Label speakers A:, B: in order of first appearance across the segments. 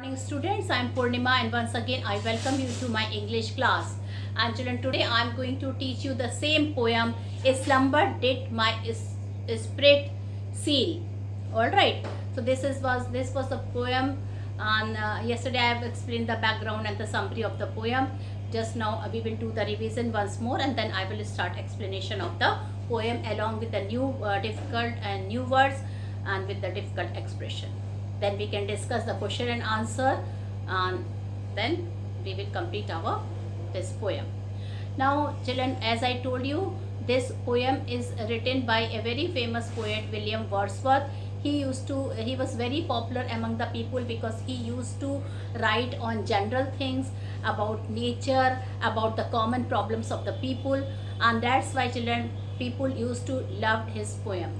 A: Morning students, I am Purnima and once again I welcome you to my English class. And children, today I am going to teach you the same poem, A Slumber Did My Spirit Seal. Alright, so this was the poem, and yesterday I have explained the background and the summary of the poem. Just now we will do the revision once more, and then I will start explanation of the poem along with the new difficult and new words and with the difficult expression. Then we can discuss the question and answer, and then we will complete this poem. Now children, as I told you, this poem is written by a very famous poet, William Wordsworth. He was very popular among the people because he used to write on general things about nature, about the common problems of the people, and that's why children, people used to love his poem.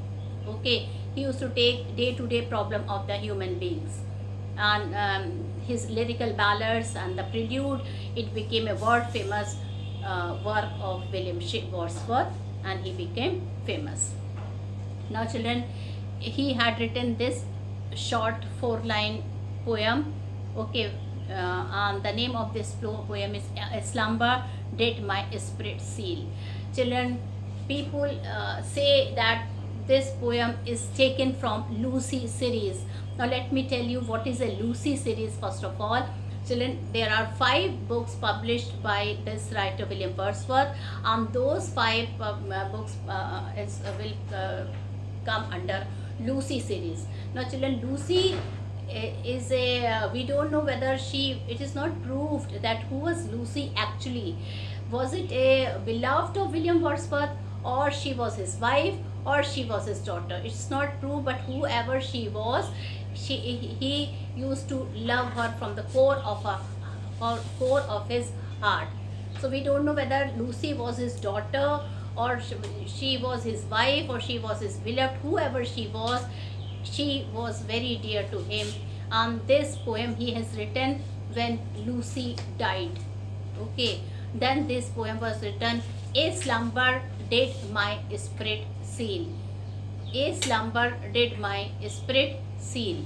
A: Okay, he used to take day-to-day problem of the human beings, and his lyrical ballads and the prelude, it became a world famous work of William Wordsworth, and he became famous. Now children, he had written this short 4-line poem. Okay, and the name of this poem is A Slumber Did My Spirit Seal. Children, people say that this poem is taken from Lucy series. Now let me tell you what is a Lucy series first of all. Children, there are 5 books published by this writer William Wordsworth, and those 5 books will come under Lucy series. Now children, Lucy is we don't know whether it is not proved that who was Lucy actually. Was it a beloved of William Wordsworth, or she was his wife, or she was his daughter? It's not proved, but whoever she was, he used to love her from the core of his heart. So we don't know whether Lucy was his daughter, or she was his wife, or she was his beloved. Whoever she was very dear to him. And this poem he has written when Lucy died. Okay, then this poem was written, A Slumber Did My Spirit Seal. A slumber did my spirit seal.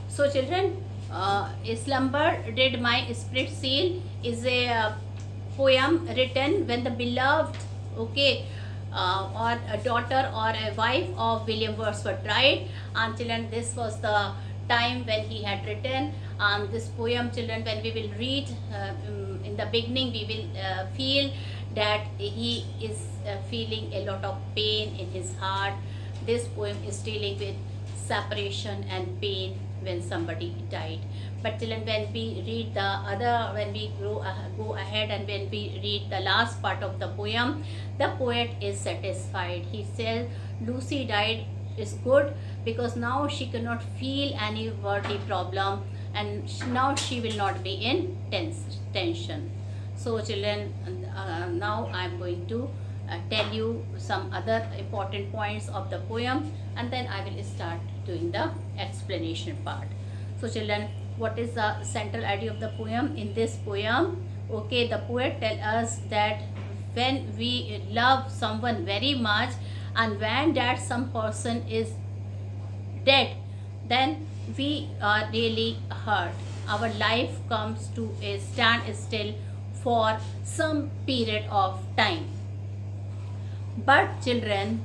A: So children, A Slumber Did My Spirit Seal is a poem written when the beloved, okay, or a daughter or a wife of William Wordsworth died. And children, this was the time when he had written. And this poem, children, when we will read in the beginning, we will feel that he is feeling a lot of pain in his heart. This poem is dealing with separation and pain when somebody died. But children, when we read when we go ahead and when we read the last part of the poem, the poet is satisfied. He says Lucy died is good because now she cannot feel any worldly problem, and now she will not be in tension. So children, now I am going to tell you some other important points of the poem, and then I will start doing the explanation part. So children, what is the central idea of the poem? In this poem, okay, the poet tells us that when we love someone very much, and when that some person is dead, then we are really hurt. Our life comes to a standstill for some period of time. But children,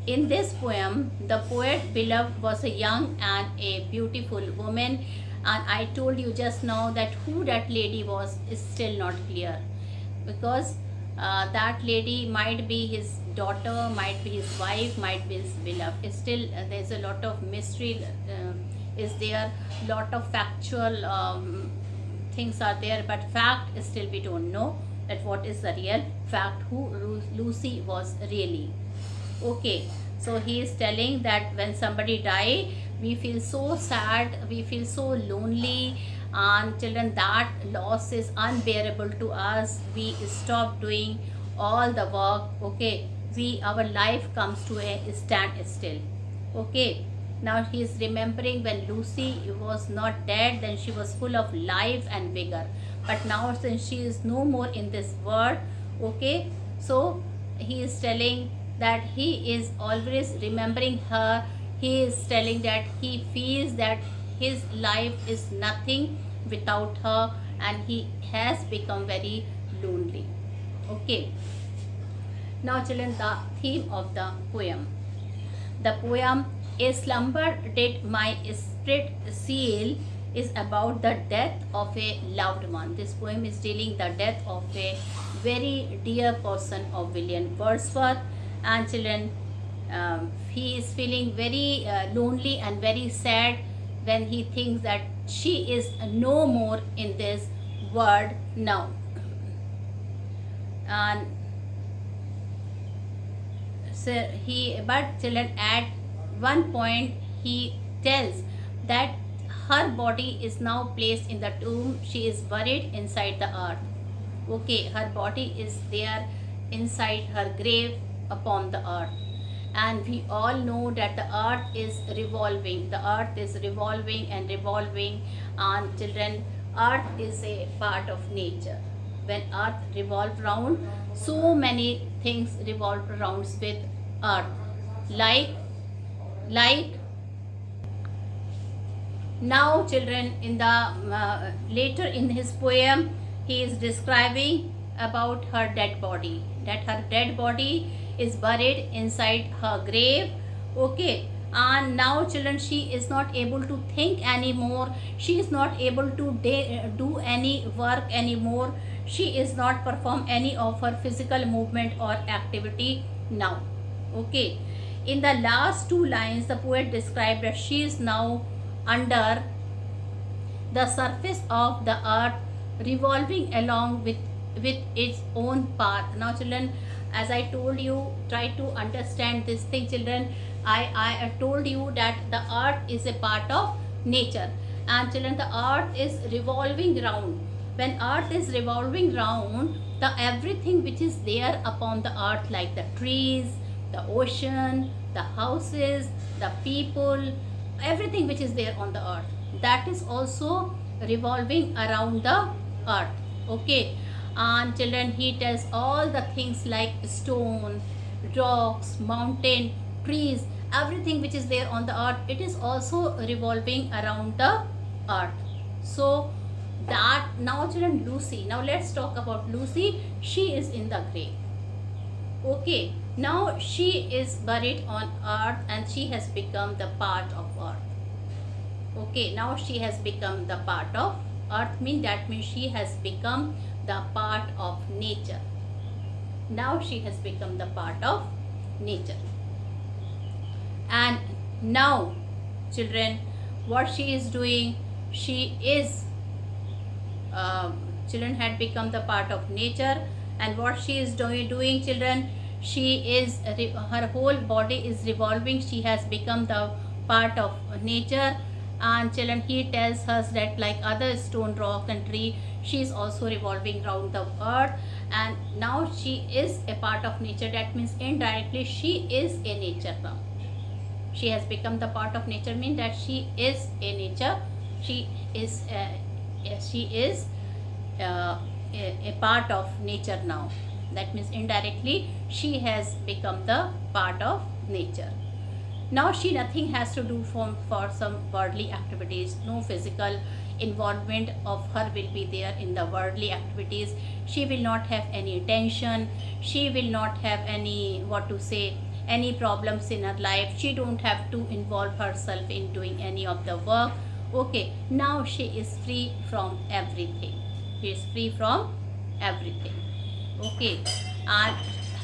A: in this poem, the poet beloved was a young and a beautiful woman, and I told you just now that who that lady was is still not clear, because that lady might be his daughter, might be his wife, might be his beloved. Still there's a lot of mystery is there, lot of factual things are there, but fact is still we don't know that what is the real fact, who Lucy was really. Okay, so he is telling that when somebody die, we feel so sad, we feel so lonely, and children, that loss is unbearable to us. We stop doing all the work. Okay, our life comes to a standstill. Okay, now he is remembering when Lucy was not dead, then she was full of life and vigor. But now since she is no more in this world, okay, so he is telling that he is always remembering her he is telling that he feels that his life is nothing without her, and he has become very lonely. Okay, now children, the theme of the poem. The poem A Slumber Did My Spirit Seal is about the death of a loved one. This poem is dealing the death of a very dear person of William Wordsworth. And children, he is feeling very lonely and very sad when he thinks that she is no more in this world now. And so but children, at one point he tells that her body is now placed in the tomb. She is buried inside the earth. Okay, her body is there inside her grave upon the earth. And we all know that the earth is revolving. The earth is revolving and revolving. And children, earth is a part of nature. When earth revolves round, so many things revolve around with earth. Like now children, in the later in his poem, he is describing about her dead body, that her dead body is buried inside her grave. Okay, and now children, she is not able to think anymore. She is not able to do any work anymore. She is not perform any of her physical movement or activity now. Okay, in the last two lines, the poet described that she is now under the surface of the earth, revolving along with its own path. Now children, as I told you, try to understand this thing children. I told you that the earth is a part of nature, and children, the earth is revolving round. When earth is revolving round, the everything which is there upon the earth, like the trees, the ocean, the houses, the people, everything which is there on the earth, that is also revolving around the earth. Okay, and children, he tells all the things like stone, rocks, mountain, trees, everything which is there on the earth, it is also revolving around the earth. So that, now children, Lucy, now let's talk about Lucy. She is in the grave. Okay, now she is buried on earth and she has become the part of earth. Okay, now she has become the part of earth, that means she has become the part of nature. Now she has become the part of nature. And now children, what she is doing, she is children, had become the part of nature. And what she is doing children, she is, her whole body is revolving. She has become the part of nature. And children, he tells us that like other stone, rock and tree, she is also revolving around the earth. And now she is a part of nature. That means indirectly she is a nature now. She has become the part of nature, means that she is a nature. She is a part of nature now. That means indirectly she has become the part of nature. Now she nothing has to do for some worldly activities. No physical involvement of her will be there in the worldly activities. She will not have any tension. She will not have any, what to say, any problems in her life. She don't have to involve herself in doing any of the work. Okay, now she is free from everything. She is free from everything. Okay, and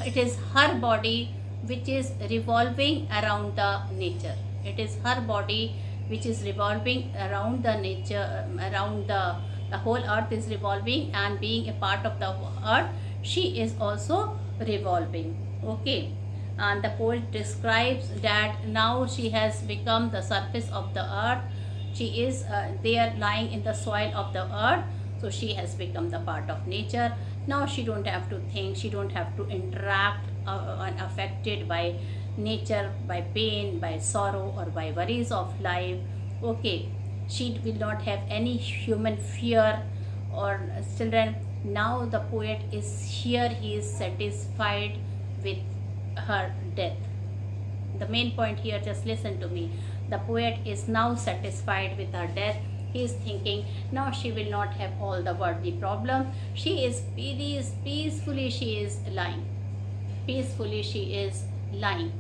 A: it is her body which is revolving around the nature. It is her body which is revolving around the nature, around the whole earth is revolving, and being a part of the earth, she is also revolving. Okay, and the poet describes that now she has become the surface of the earth. She is there lying in the soil of the earth. So she has become the part of nature. Now she don't have to think, she don't have to interact unaffected by nature, by pain, by sorrow, or by worries of life. Okay, she will not have any human fear or children. Now the poet is here, he is satisfied with her death. The main point here, just listen to me. The poet is now satisfied with her death. He is thinking now she will not have all the worldly problem. She is peacefully she is lying. Peacefully she is lying.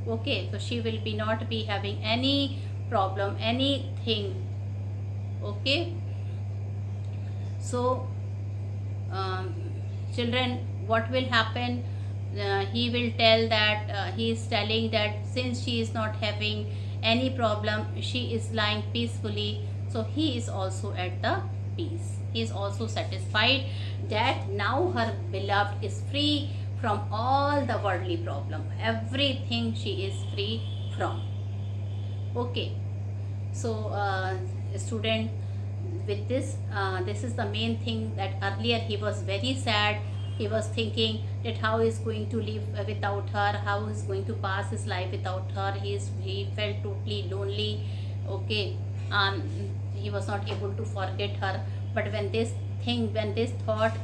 A: Okay, so she will be not be having any problem, anything. Okay, so children, what will happen? He will tell that he is telling that since she is not having any problem, she is lying peacefully, so he is also at the peace. He is also satisfied that now her beloved is free from all the worldly problem. Everything she is free from. Okay, so student, with this this is the main thing, that earlier he was very sad. He was thinking that how he is going to live without her, how he is going to pass his life without her. He felt totally lonely. Okay, he was not able to forget her. But when this thought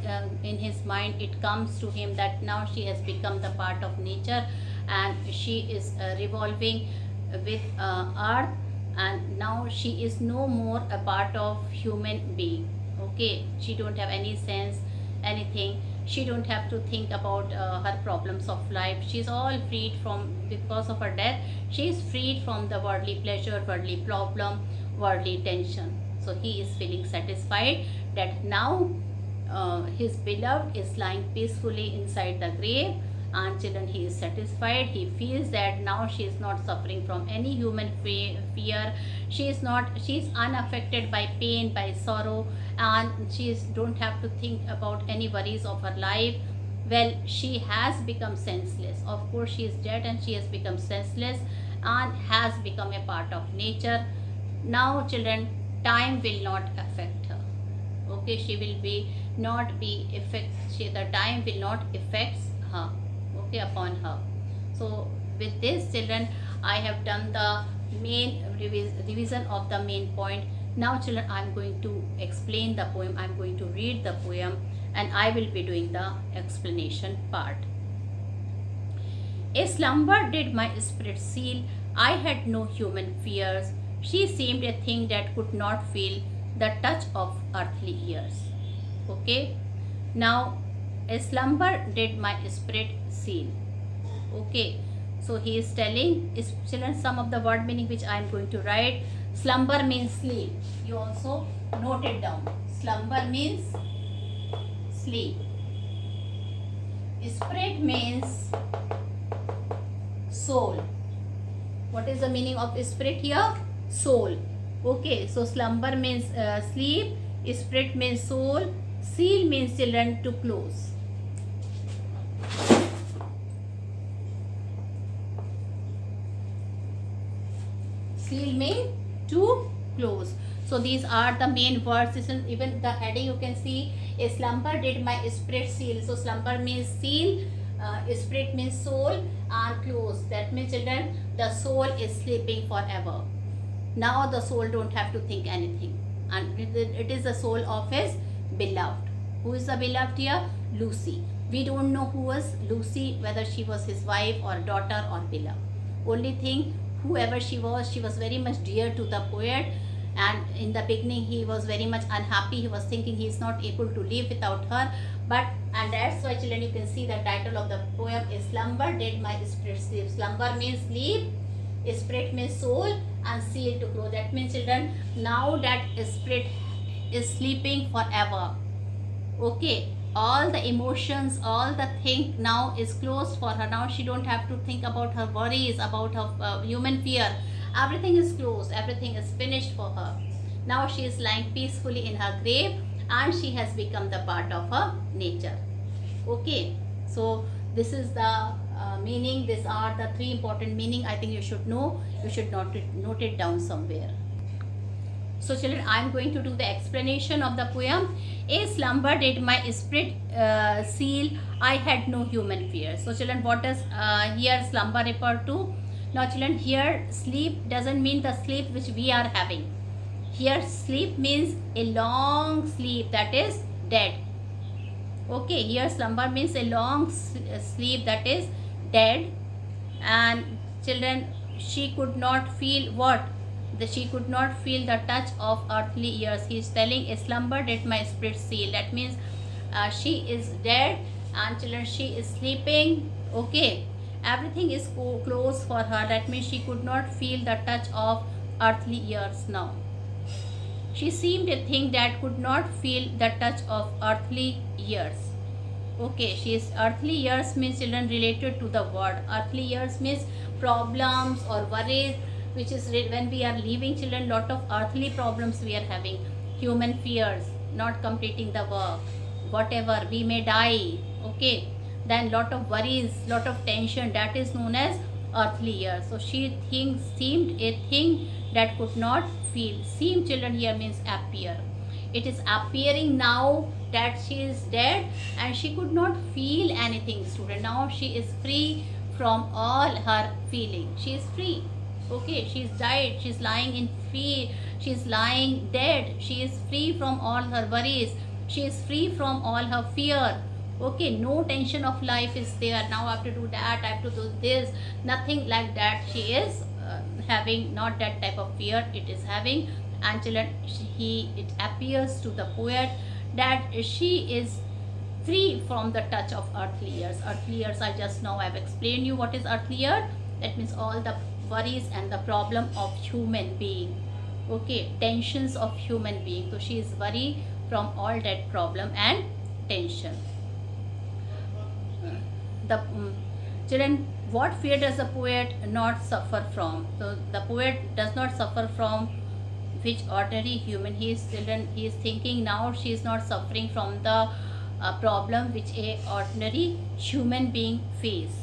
A: in his mind, it comes to him that now she has become the part of nature, and she is revolving with earth, and now she is no more a part of human being. Okay, she don't have any sense, anything. She don't have to think about her problems of life. She's all freed from, because of her death, she is freed from the worldly pleasure, worldly problem, worldly tension. So he is feeling satisfied that now his beloved is lying peacefully inside the grave. And children, he is satisfied. He feels that now she is not suffering from any human fear. She is unaffected by pain, by sorrow, and she don't have to think about any worries of her life. Well, she has become senseless. Of course, she is dead and she has become senseless and has become a part of nature. Now children, time will not affect her. Okay, she will be not be the time will not affect her, okay, upon her. So with this children, I have done the main revision of the main point. Now children, I am going to explain the poem. I am going to read the poem and I will be doing the explanation part. A slumber did my spirit seal. I had no human fears. She seemed a thing that could not feel the touch of earthly years. Okay, now a slumber did my spirit seal. Okay, so he is telling children some of the word meaning which I am going to write. Slumber means sleep. You also note it down. Slumber means sleep. Spirit means soul. What is the meaning of spirit here? Soul. Okay, so slumber means sleep, spirit means soul, seal means children to close. Seal means to close. So these are the main words. Even the heading you can see, a slumber did my spirit seal. So slumber means seal, spirit means soul, and close. That means children, the soul is sleeping forever. Now the soul don't have to think anything, and it is the soul of his beloved. Who is the beloved here? Lucy. We don't know who was Lucy, whether she was his wife or daughter or beloved. Only thing, whoever she was very much dear to the poet, and in the beginning he was very much unhappy. He was thinking he is not able to live without her, and that's why children, you can see the title of the poem is Slumber Did My Spirit Sleep. Slumber means sleep, spirit means soul, and seal to close. That means children, now that spirit is sleeping forever. Okay, all the emotions, all the thing now is closed for her. Now she don't have to think about her worries, about her human fear. Everything is closed, everything is finished for her. Now she is lying peacefully in her grave, and she has become the part of her nature. Okay, so this is the meaning. These are the three important meaning. I think you should know. You should note it down somewhere. So children, I am going to do the explanation of the poem. A slumber did my spirit seal. I had no human fear. So children, what does here slumber refer to? Now children, here sleep doesn't mean the sleep which we are having. Here sleep means a long sleep, that is dead. Okay, here slumber means a long sleep, that is dead. And children, she could not feel what? She could not feel the touch of earthly years. He is telling, a slumber did my spirit seal. That means she is dead, and children, she is sleeping. Okay, everything is close for her. That means she could not feel the touch of earthly years now. She seemed a thing that could not feel the touch of earthly years. Okay, she is earthly years means, children, related to the word. Earthly years means problems or worries, which is when we are leaving, children, lot of earthly problems we are having. Human fears, not completing the work, whatever, we may die. Okay, then lot of worries, lot of tension, that is known as earthly years. So she seemed a thing that could not feel. Seem, children, here means appear. It is appearing now that she is dead and she could not feel anything, student. Now she is free from all her feeling. She is free. Okay, she is died. She is lying in fear. She is lying dead. She is free from all her worries. She is free from all her fear. Okay, no tension of life is there. Now I have to do that, I have to do this. Nothing like that. She is having not that type of fear. It is having, and children, it appears to the poet that she is free from the touch of earthly years. Earthly years, I just now have explained you what is earthly year. That means all the worries and the problem of human being. Okay, tensions of human being. So she is worried from all that problem and tension. The children, what fear does the poet not suffer from? So the poet does not suffer from which ordinary human. He is, children, he is thinking now she is not suffering from the problem which a ordinary human being face.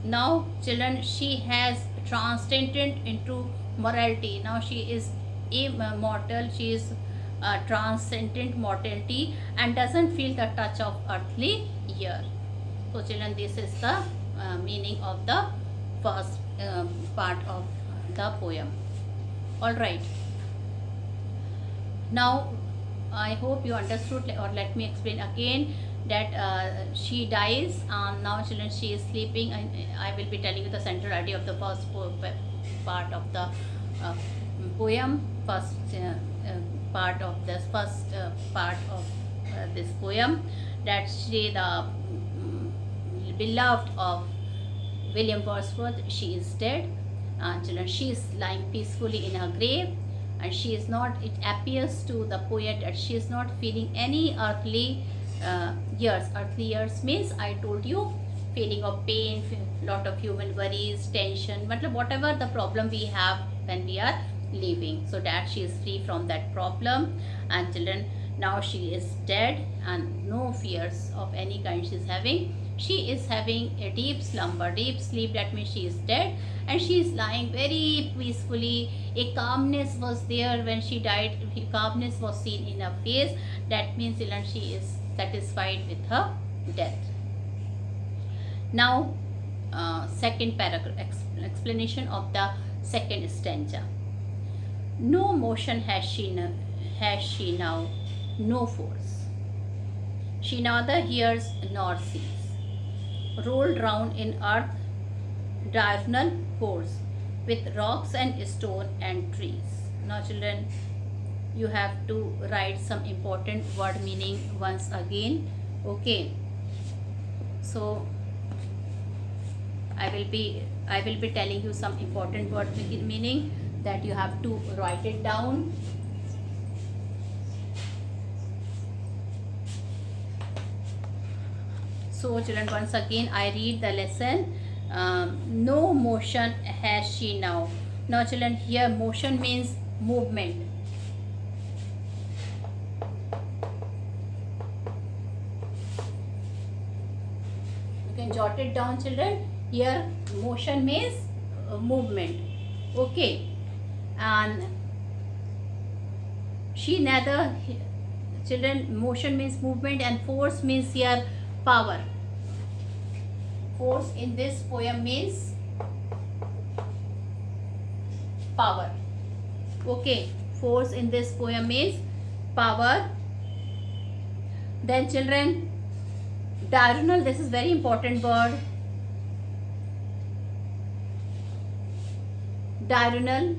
A: Now, children, she has transcended into morality. Now she is immortal. She is transcendent mortality and doesn't feel the touch of earthly year. So, children, this is the meaning of the first part of the poem. All right. Now, I hope you understood, or let me explain again, that she dies, and now, children, she is sleeping. I will be telling you the central idea of the first part of the poem. First part of this this poem, that she, the beloved of William Wordsworth, she is dead, and children, she is lying peacefully in her grave, and she is not, it appears to the poet that she is not feeling any earthly years. Earthly years means, I told you, feeling of pain, lot of human worries, tension, whatever the problem we have when we are living. So that she is free from that problem, and children, now she is dead and no fears of any kind she is having. She is having a deep slumber, deep sleep. That means she is dead and she is lying very peacefully. A calmness was there when she died. Calmness was seen in her face. That means, children, she is satisfied with her death. Now, second paragraph, explanation of the second stanza. No motion has she now, no force. She neither hears nor sees. Rolled round in earth, diurnal course, with rocks and stone and trees. Now, children, you have to write some important word meaning once again. Okay, so I will be telling you some important word meaning that you have to write it down. So, children, once again I read the lesson. No motion has she now. Now, children, here motion means movement. You can jot it down, children. Here motion means movement. Okay, and she neither, children, motion means movement, and force means here power. Force in this poem means power. Okay, force in this poem means power. Then, children, diurnal, this is very important word. diurnal,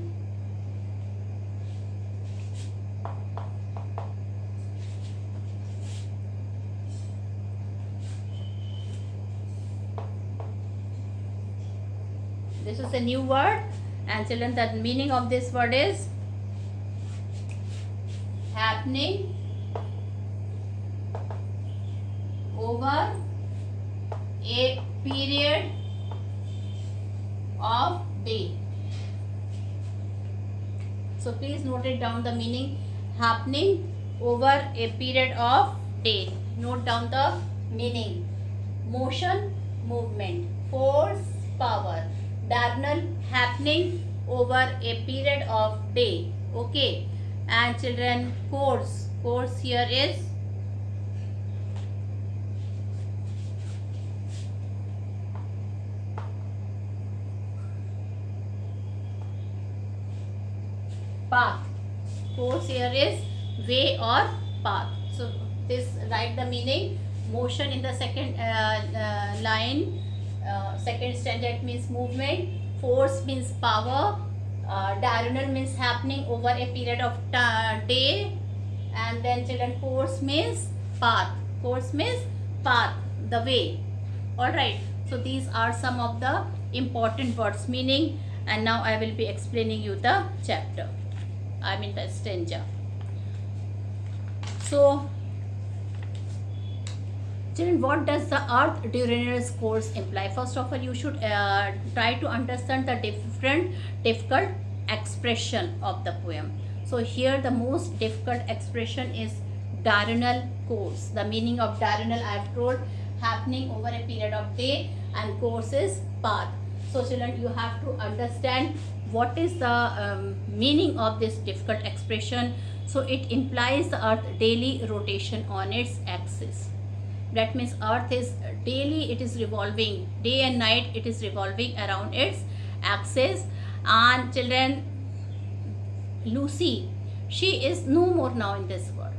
A: this is a new word, and children, the meaning of this word is happening over a period of day. So please note it down, the meaning, happening over a period of day. Note down the meaning. Motion, movement. Force, power. Diurnal, happening over a period of day. Okay. And children, course. Course here is path. Course here is way or path. So this, write the meaning. Motion in the second line, second standard means movement. Force means power. Diurnal means happening over a period of day. And then children, course means path. Course means path, the way. Alright, so these are some of the important words meaning, and now I will be explaining you the chapter, I mean the stanza. So children, what does the earth diurnal course imply? First of all, you should try to understand the difficult expression of the poem. So here the most difficult expression is diurnal course. The meaning of diurnal I have told, happening over a period of day, and course is path. So children, you have to understand what is the meaning of this difficult expression. So it implies the earth daily rotation on its axis. That means earth is daily, it is revolving, day and night it is revolving around its axis. And children, Lucy, she is no more now in this world.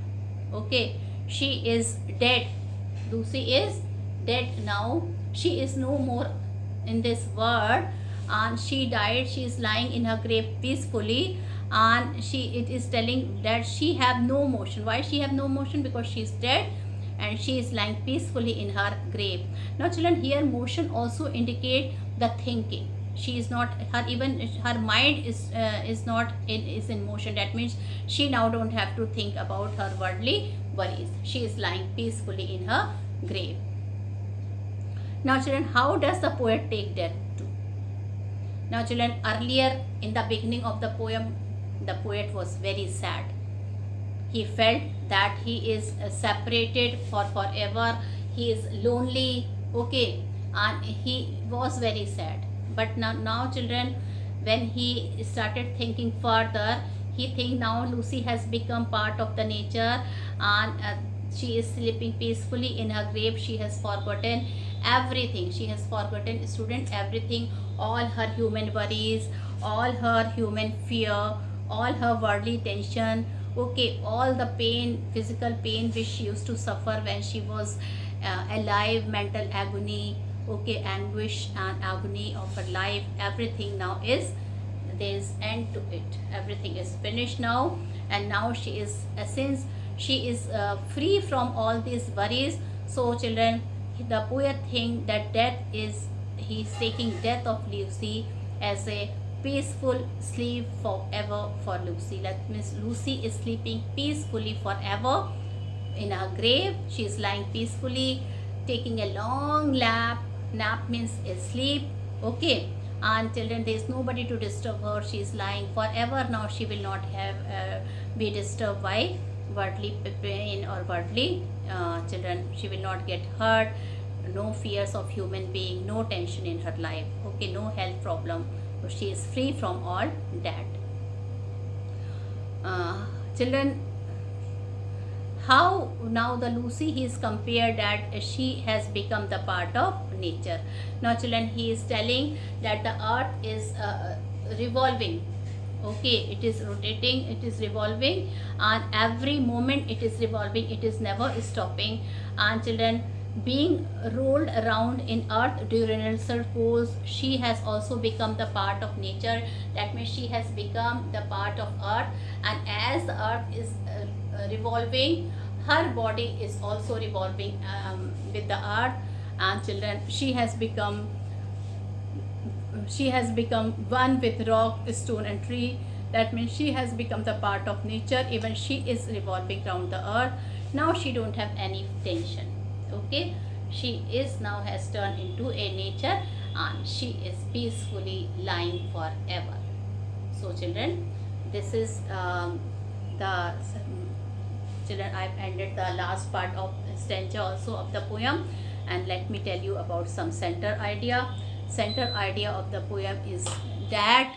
A: Okay, she is dead. Lucy is dead now. She is no more in this world, and she died. She is lying in her grave peacefully, and it is telling that she have no motion. Why she have no motion? Because she is dead and she is lying peacefully in her grave. Now children, here motion also indicate the thinking. She is not, her mind is in motion. That means she now don't have to think about her worldly worries. She is lying peacefully in her grave. Now children, how does the poet take death to? Now children, earlier in the beginning of the poem, the poet was very sad. He felt that he is separated for forever. He is lonely. Okay, and he was very sad. But now children, when he started thinking further, he think now Lucy has become part of the nature, and she is sleeping peacefully in her grave. She has forgotten everything. She has forgotten, student, everything, all her human worries, all her human fear, all her worldly tension. Okay, all the pain, physical pain which she used to suffer when she was alive, mental agony, okay, anguish and agony of her life, everything now is, there is end to it. Everything is finished now, and now she is, since she is free from all these worries. So children, the poet think that death is, he is taking death of Lucy as a peaceful sleep forever for Lucy. That means Lucy is sleeping peacefully forever in her grave. She is lying peacefully, taking a long nap. Nap means sleep. Okay, and children, there is nobody to disturb her. She is lying forever now. She will not have be disturbed by worldly pain or worldly children. She will not get hurt. No fears of human being, no tension in her life. Okay, no health problem. So she is free from all that. Children, how now the Lucy, he is compared that she has become the part of nature. Now children, he is telling that the earth is revolving. Okay, it is rotating, it is revolving, and every moment it is revolving, it is never stopping. And children, Being rolled around in earth during course, she has also become the part of nature. That means she has become the part of earth, and as the earth is revolving, her body is also revolving with the earth. And children, she has become one with rock, stone and tree. That means she has become the part of nature. Even she is revolving around the earth. Now she don't have any tension. Okay, she is now has turned into a nature, and she is peacefully lying forever. So children, this is the children, I've ended the last part of stanza also of the poem. And let me tell you about some center idea. Center idea of the poem is that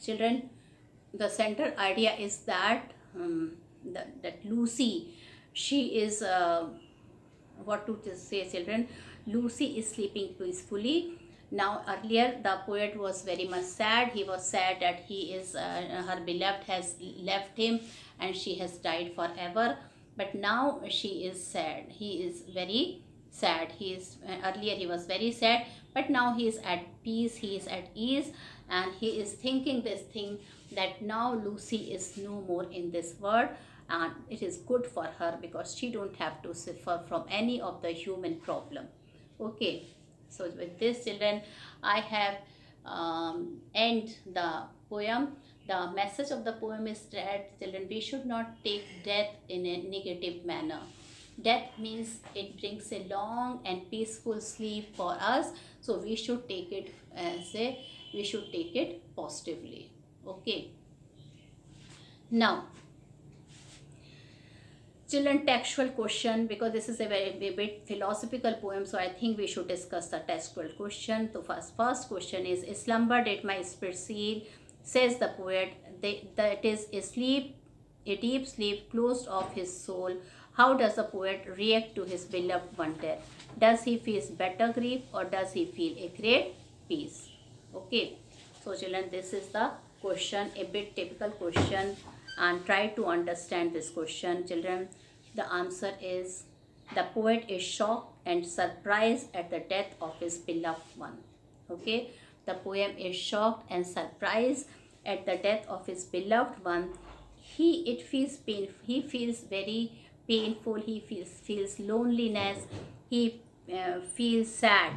A: children, the center idea is that that Lucy, she is what to say children, Lucy is sleeping peacefully. Now earlier the poet was very much sad. He was sad that he is her beloved has left him and she has died forever. But now she is sad. He is very sad. He is earlier he was very sad, but now he is at peace, he is at ease, and he is thinking this thing that now Lucy is no more in this world, and it is good for her because she don't have to suffer from any of the human problem. Okay, so with this children, I have end the poem. The message of the poem is that children, we should not take death in a negative manner. Death means it brings a long and peaceful sleep for us, so we should take it we should take it positively. Okay, now children, textual question, because this is a very bit philosophical poem, so I think we should discuss the textual question. So first question is, slumber did my spirit seal, says the poet, that is a deep sleep closed off his soul. How does the poet react to his beloved one death? Does he feel better grief or does he feel a great peace? Okay, so children, this is the question, a bit typical question, and try to understand this question. Children, the answer is, the poet is shocked and surprised at the death of his beloved one. Okay, the poem is shocked and surprised at the death of his beloved one. He feels very painful. He feels loneliness. He feels sad.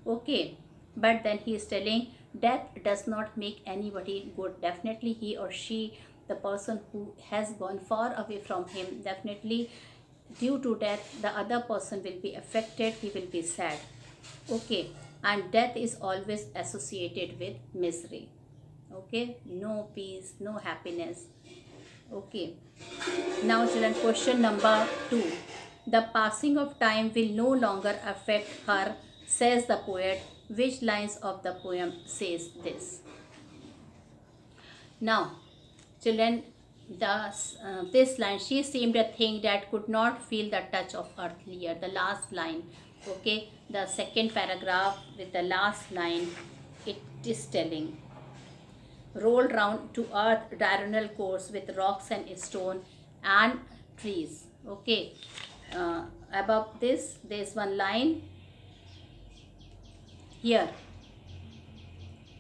A: Okay, but then he is telling, death does not make anybody good. Definitely he or she, the person who has gone far away from him, definitely due to death the other person will be affected. He will be sad. Okay, and death is always associated with misery. Okay, no peace, no happiness. Okay, now children, question number 2. The passing of time will no longer affect her, says the poet. Which lines of the poem says this? Now children, this line, she seemed a thing that could not feel the touch of earthly air. The last line. Okay, the second paragraph with the last line, it is telling, rolled round to earth diurnal course with rocks and stone and trees. Okay, above this there is one line here.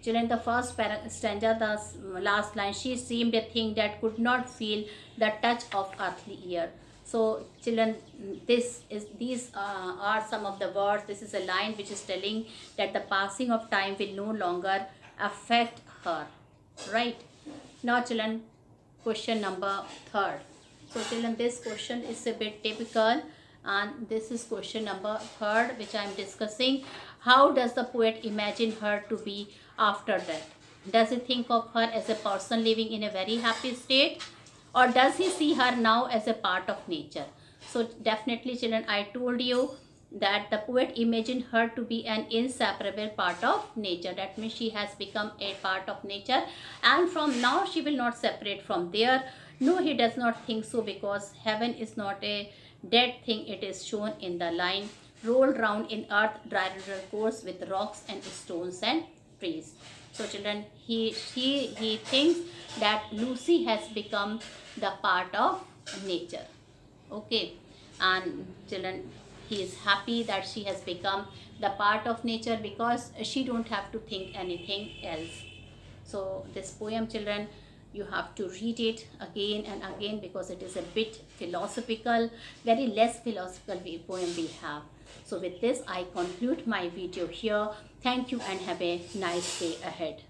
A: Children, the first stanza, the last line, she seemed a thing that could not feel the touch of earthly air. So children, these are some of the words. This is a line which is telling that the passing of time will no longer affect her. Right? Now children, question number 3rd. So children, this question is a bit typical, and this is question number 3rd which I am discussing. How does the poet imagine her to be after death? Does he think of her as a person living in a very happy state, or does he see her now as a part of nature? So definitely children, I told you that the poet imagined her to be an inseparable part of nature. That means she has become a part of nature, and from now she will not separate from there. No, he does not think so, because heaven is not a dead thing. It is shown in the line, rolled round in earth diurnal course with rocks and stones and trees. So children, he thinks that Lucy has become the part of nature. Okay, and children, he is happy that she has become the part of nature because she don't have to think anything else. So this poem, children, you have to read it again and again because it is a bit philosophical, very less philosophical poem we have. So with this, I conclude my video here. Thank you and have a nice day ahead.